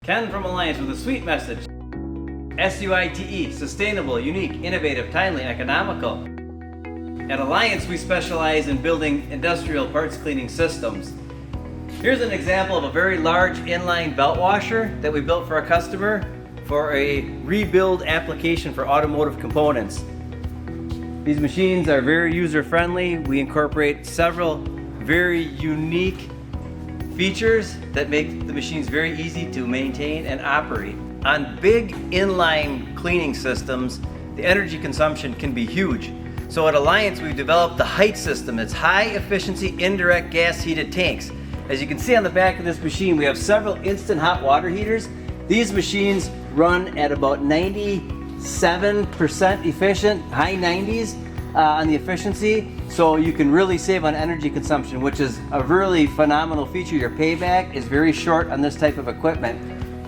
Ken from Alliance with a sweet message. S.U.I.T.E, sustainable, unique, innovative, timely, economical. At Alliance, we specialize in building industrial parts cleaning systems. Here's an example of a very large inline belt washer that we built for a customer for a rebuild application for automotive components. These machines are very user-friendly. We incorporate several very unique features that make the machines very easy to maintain and operate. On big inline cleaning systems, the energy consumption can be huge. So at Alliance, we've developed the S.U.I.T.E system. It's high efficiency indirect gas heated tanks. As you can see on the back of this machine, we have several instant hot water heaters. These machines run at about 97% efficient, high 90s on the efficiency. So you can really save on energy consumption, which is a really phenomenal feature. Your payback is very short on this type of equipment.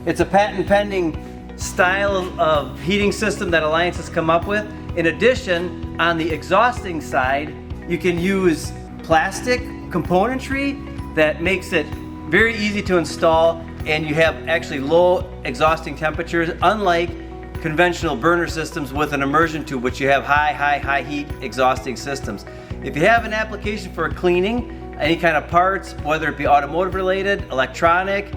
It's a patent pending style of heating system that Alliance has come up with. In addition, on the exhausting side, you can use plastic componentry that makes it very easy to install, and you have actually low exhausting temperatures, unlike conventional burner systems with an immersion tube, which you have high heat exhausting systems. If you have an application for cleaning, any kind of parts, whether it be automotive related, electronic,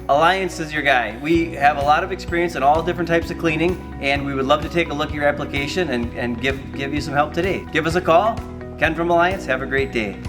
Alliance is your guy. We have a lot of experience in all different types of cleaning, and we would love to take a look at your application and give you some help today. Give us a call. Ken from Alliance, have a great day.